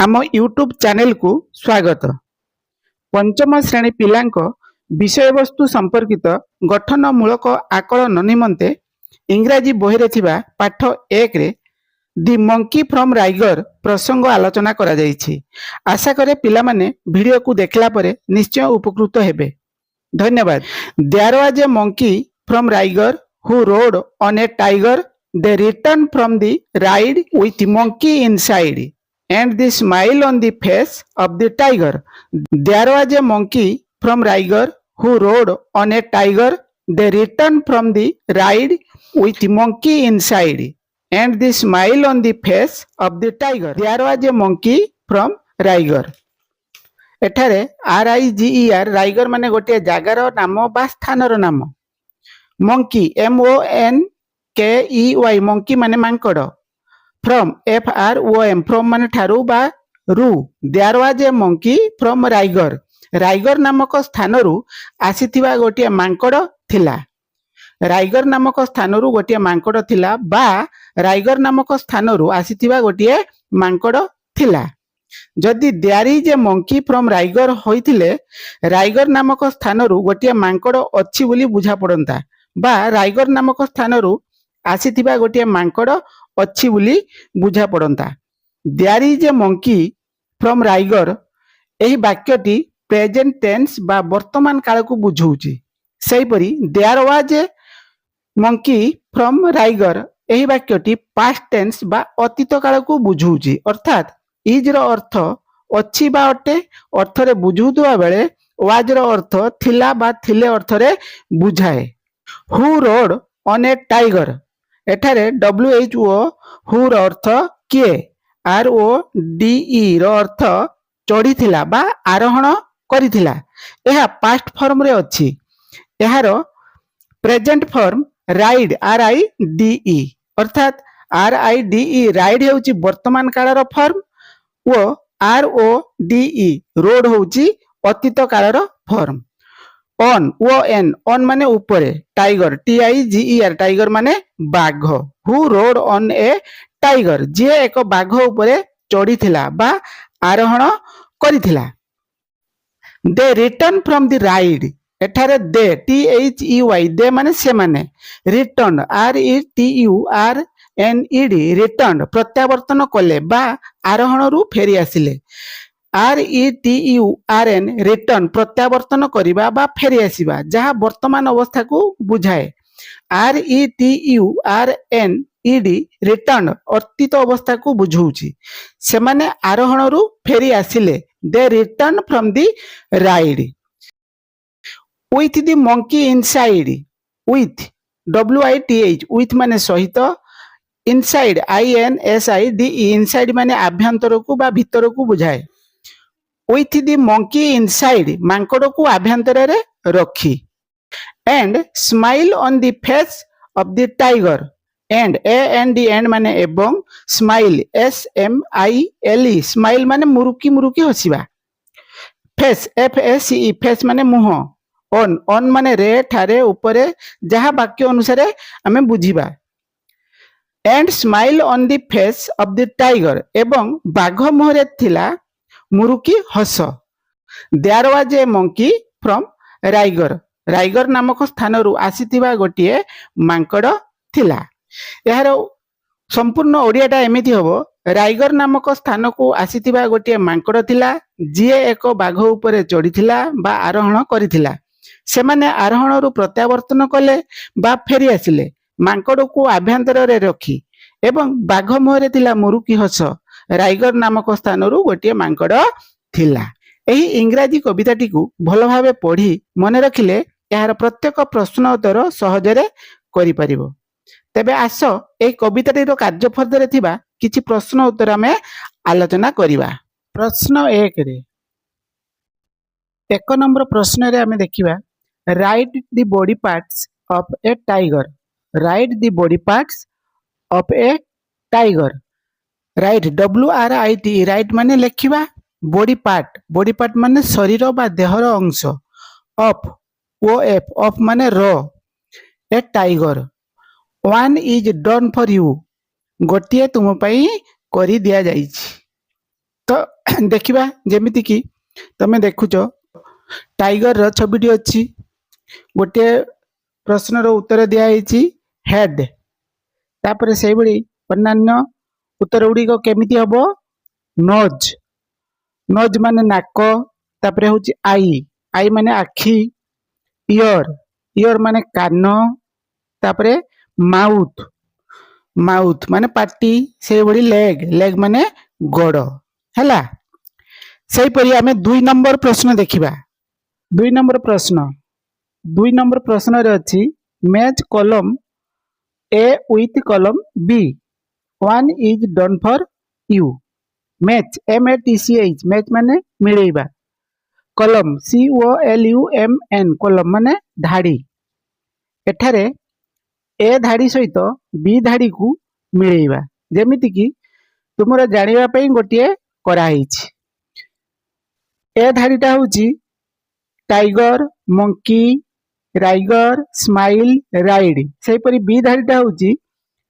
आम YouTube channel को स्वागत। पंचम श्रेणी पिलांक विषय वस्तु संपर्कित गठनमूलक आकलन निमंते इंग्राजी बही थिबा पाठ 1 रे दि मंकी फ्रॉम राइगर प्रसंग आलोचना करा जायछि। आशा करे पिला माने वीडियो को देखला परे निश्चय उपकृत हेबे। धन्यवाद। There was a monkey from Riga who rode on a tiger. They return from the ride with monkey inside and the smile on the face of the tiger. There was a monkey from Raigar who rode on a tiger. They returned from the ride with monkey inside and the smile on the face of the tiger. There was a monkey from Raigar. एठारे RIGER rigor माने गोटे जागार नाम बा स्थानर नाम। Monkey MONKEY monkey माने Mankad. From FROM from माने ठारू बा रु। There was a monkey from rigor. Rigor नामक स्थानरू आसीथिबा गोटे मांकड़ थिला। राइगर नामक स्थानरू गोटे मांकड़ थिला बा राइगर नामक स्थानरू आसीथिबा गोटे मांकड़ थिला। जदि there is a monkey from Raigar होइथिले राइगर नामक स्थानरू गोटे मांकड़ अछि बोली बुझा पड़ंता बा राइगर नामक स्थानरू आसीथिबा गोटे मांकड़ अच्छी बोली बुझा पड़ता। There is a monkey from Raigar एही वाक्यटी प्रेजेंट टेंस बा वर्तमान काल को बुझाउची। सेहीपरि there was a monkey from Raigar एही वाक्यटी पास्ट टेंस बा अतीत काल को बुझाउची। अर्थात इज रो अर्थ अच्छी बा अटे अर्थ रे बुझुदुआ बेले वाज रो अर्थ थिला बा थिले अर्थ रे बुझाए। Who rode on a tiger एठारे WHO हु रो अर्थ किए। RODE रो अर्थ चढ़ी थिला बा आरोहण करिथिला। एहा पास्ट फॉर्म रे अछि। एहारो प्रेजेंट फॉर्म राइड RIDE अर्थात RIDE राइड हेउची वर्तमान कालर फॉर्म ओ RODE रोड होउची अतीत कालर फॉर्म। ऑन ऑन माने ऊपरे टाइगर TIGER टाइगर माने बाघ। Who rode on a tiger जे एक बाघ ऊपरे चढ़ी थिला बा आरोहण करिथिला। They return from the ride एठारे दे THEY दे माने से माने रिटर्न RETURNED रिटर्न प्रत्यावर्तन कले बा आरोहण रु फेरी आसिले। RETURN रिटर्न प्रत्यावर्तन करिबा बा फेरी आसीबा जहा वर्तमान अवस्था को बुझाए। RETURNED रिटर्न अतीत अवस्था को बुझाउची। से माने आरोहण रु फेरी आसिले। They return from the ride with the monkey inside. With WITH with माने सहित इनसाइड INSIDE इनसाइड माने आभ्यंतर को बा भीतर को बुझाए। With the monkey inside Mankad को आभ्यंतर रे रखी। And smile on the face of the tiger. And and माने एवं स्माइल SMILE स्माइल माने मुरुकी मुरुकी हसिबा। फेस FACE फेस माने मुह। ऑन माने रे ठारे ऊपरे जहा वाक्य अनुसार आमे बुझिबा। And smile on the face of the tiger एवं बाघ मुहरे थिला मुरुकी हस। There was a monkey from rigor. Rigor नामक स्थानरू आसीथिबा गोटिए मांकड़ थिला। यार संपूर्ण ओडियाटा एमिति हबो। राइगर नामक स्थान को आसीथिबा गोटिए मांकड़ थिला जिए एक बाघ ऊपरे चढ़ीथिला बा आरोहण करिथिला। से माने आरोहण रु प्रत्यावर्तन कले बा फेरी आसिले मांकड़ को आभ्यंतर रे रखी एवं बाघ मुहरे थिला मुरुकी हस। राइगर नामक स्थानरू गोटिए मांकड़ थिला। एही इंग्राजी कविताटी को भल भावे पढ़ी मन रखिले यार प्रत्येक प्रश्न उत्तर सहजरे करि परिबो। तेबे आस एही कविताटीर कार्यफलरे थिबा किछि प्रश्न उत्तर आमे आलोचना करिबा। प्रश्न 1 रे 1 नंबर प्रश्न रे आमे देखिबा right the body parts of A tiger. Right the body parts of A tiger. Right WRIT right माने लेखिबा। बॉडी पार्ट माने शरीर बा देहर अंश। ऑफ OF ऑफ माने रो। A tiger. One is done for you गोटिए तुम पई करी दिया जाइछि। तो देखिबा जेमिति कि तमे देखुच टाइगर रो छबिटी अछि गोटे प्रश्न रो उत्तर दिया हेछि हेड तापर सेहि भଳି अन्यान्य उत्तर गुड़िक केमिति हबो नोज नोज माने नाक तापर होछि आई आई माने आखी इयर इयर माने कान तापर माउथ माउथ माने पाटी से भली लेग लेग माने गोड़ हैला सेहि परि आमे 2 नंबर प्रश्न देखिबा 2 नंबर प्रश्न रे अछि match column A with column B one is done for you match MATCH match माने मिलेइबा कॉलम COLUMN कॉलम माने धाड़ी एठारे ए धाड़ी सहित बी धाड़ी को मिलेइबा जेमिति कि तुमरा जानिबा पई गोटिए करा हिछि ए धाड़ीटा होछि tiger monkey Riger smile ride सेहि परि बी धाड़ीटा होछि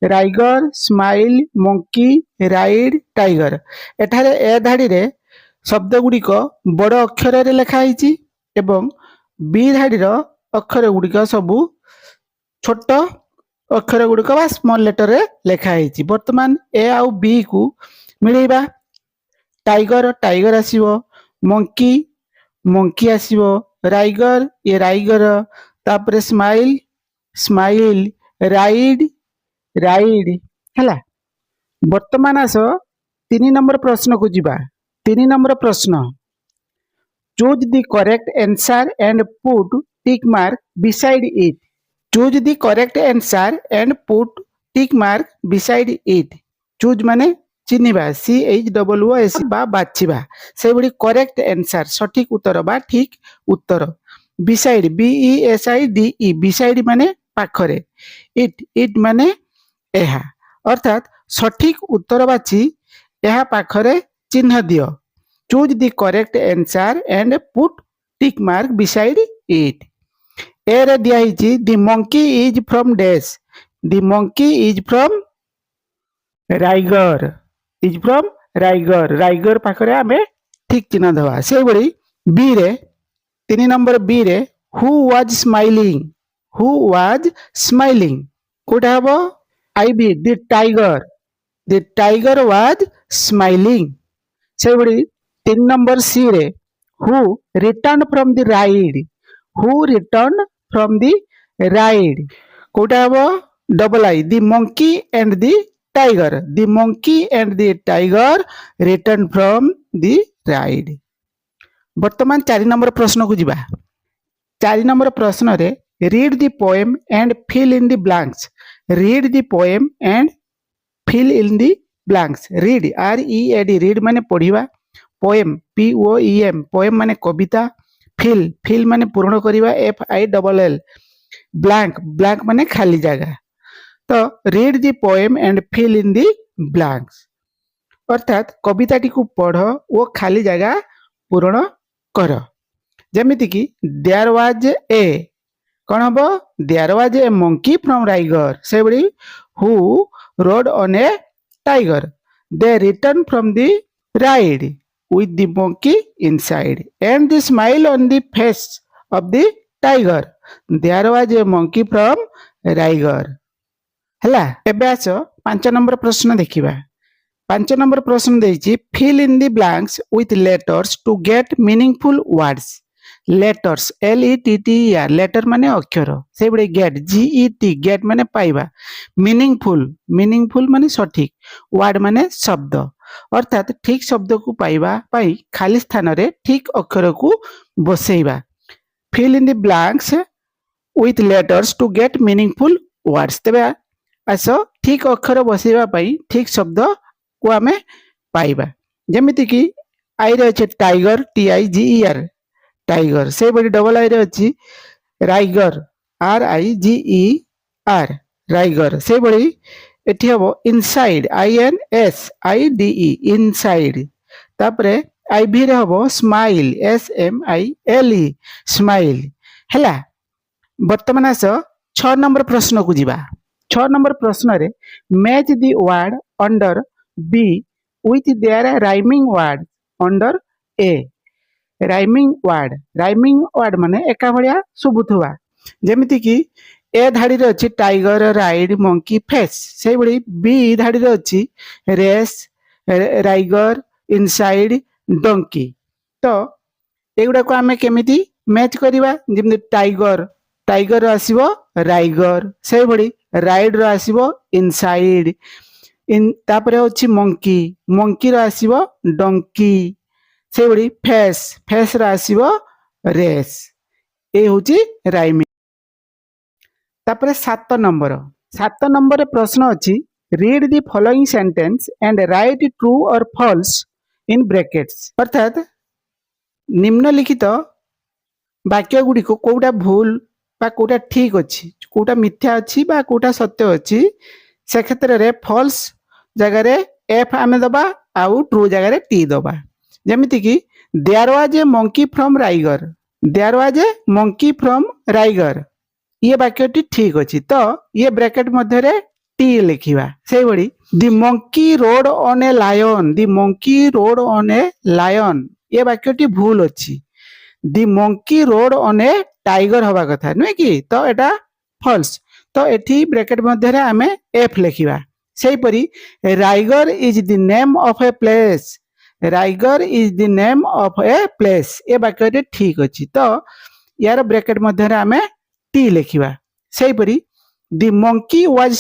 Riger smile monkey ride tiger एठारे ए धाड़ी रे शब्द गुड़िक बड़ अक्षर रे लेखा हिछि एवं बी धाड़ी रो अक्षर गुड़िक सबु छोट अक्षर गुड़िक बा स्मॉल लेटर रे लेखा हिछि वर्तमान ए आउ बी को मिलेइबा टाइगर टाइगर आसीबो मंकी मंकी आसीबो राइगर ये राइगर तापर स्माइल स्माइल राइड राइड हैला वर्तमान आस 3 नंबर प्रश्न को जिबा 3 नंबर प्रश्न choose the correct answer and put tick mark beside it choose the correct answer and put tick mark beside it choose माने चिनिबा CHOOS बा बाछिबा से बड़ी करेक्ट आंसर सठिक उत्तर बा ठीक उत्तर बिसाइड BESIDE बिसाइड माने पाखरे इट इट माने एहा अर्थात सठिक उत्तर बाची एहा पाखरे चिन्ह दियो choose the correct answer and put tick mark beside it A रे दिया हिची the monkey is from dash the monkey is from Riger is from rigor Riger पाखरे आमे ठीक चिन्ह दवा से बड़ी बी रे 3 नंबर बी रे हु वाज स्माइलिंग कोटा हबो आईबी द टाइगर वाज स्माइलिंग से बड़ी 3 नंबर सी रे who return from the ride कोटा हबो डबल आई the monkey and the tiger return from the ride वर्तमान 4 नंबर प्रश्न को जिबा 4 नंबर प्रश्न रे read the poem and fill in the blanks read the poem and fill in the blanks read READ read माने पढ़िबा पोएम POEM पोएम माने कविता fill माने पूर्ण करिबा FILL ब्लैंक ब्लैंक माने खाली जगह तो read the poem and fill in the blanks अर्थात कविताटी को पढ़ ओ खाली जगह पूर्ण कर जेमिति कि देयर वाज ए कौन हम there was a monkey from Riga से बड़ी who rode on a tiger they return from the ride with the monkey inside and the smile on the face of the tiger there was a monkey from Raigar हला एबे आसो 5 number प्रश्न देखिबा 5 number प्रश्न देछि fill in the blanks with letters to get meaningful words letters LETTER letter माने अक्षर से बडे get GET get माने पाइबा meaningful माने सठिक word माने शब्द अर्थात ठीक शब्द को पाइबा पाई खाली स्थान रे ठीक अक्षर को बसेइबा fill in the blanks with letters to get meaningful words तबे आसो ठीक अक्षर बसेइबा पाई ठीक शब्द को आमे पाइबा जेमिति कि आई रे अछि टाइगर TIGER टाइगर से बडी डबल आई रे अछि राइगर RIGER राइगर से बडी एठी हबो इनसाइड INSIDE इनसाइड तापरे आईबी रे हबो स्माइल SMILE स्माइल हला वर्तमान आस 6 नंबर प्रश्न को जिबा 6 नंबर प्रश्न रे match the word under B with their rhyming word under A rhyming word माने एका भलिया सुबुथुवा जेमिति कि ए धाड़ी रे अछि टाइगर राइड मंकी फेस से भली बी धाड़ी रे अछि रेस राइगर इनसाइड डंकी तो एगुडा को आमे केमिति मैच करिवा जेमिति टाइगर आसीबो राइगर से भली राइड रो आसीबो इनसाइड इन तापरे अछि मंकी रो आसीबो डंकी से भली फेस रो आसीबो रेस ए होची राइमिंग तापरे 7 नंबर प्रश्न अछि read the following sentence and right true और फॉल्स इन ब्रैकेट्स अर्थात निम्नलिखित वाक्य गुडी को कोउटा भूल बा कोउटा ठीक अछि कोउटा मिथ्या अछि बा कोउटा सत्य अछि से क्षेत्र रे फॉल्स जगह रे एफ आमे दबा आउ ट्रू जगह रे टी दबा जेमिति कि there was a monkey from Riga ये वाक्यटी ठीक अछि तो ये ब्रैकेट मध्य रे टी लिखिबा से बड़ी the monkey rode on a lion ये वाक्यटी भूल अछि the monkey rode on a tiger हवा कथा नुहे कि तो एटा फॉल्स तो एठी ब्रैकेट मध्य रे आमे एफ लिखिबा सेही परी rigor is the name of a place ये वाक्यटी ठीक अछि तो यार ब्रैकेट मध्य रे आमे टी लिखिबा सेही परी द मंकी वाज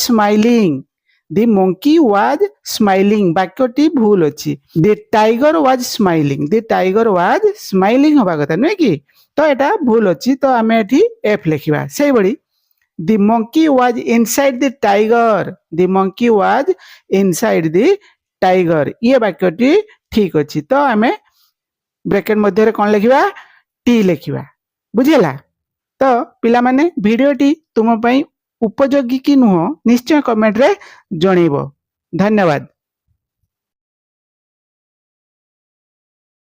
स्माइलिंग वाक्यटी भूल अछि द टाइगर वाज स्माइलिंग हवा कथा नुहे कि तो एटा भूल अछि तो आमे एठी एफ लिखिबा सेही बड़ी the monkey was inside the tiger ये वाक्यटी ठीक अछि तो आमे ब्रैकेट मध्य रे कोन लिखिबा टी लिखिबा बुझिला तो पिला माने वीडियोटी तुम पई उपयोगी कि नुह निश्चय कमेंट रे जणैबो धन्यवाद।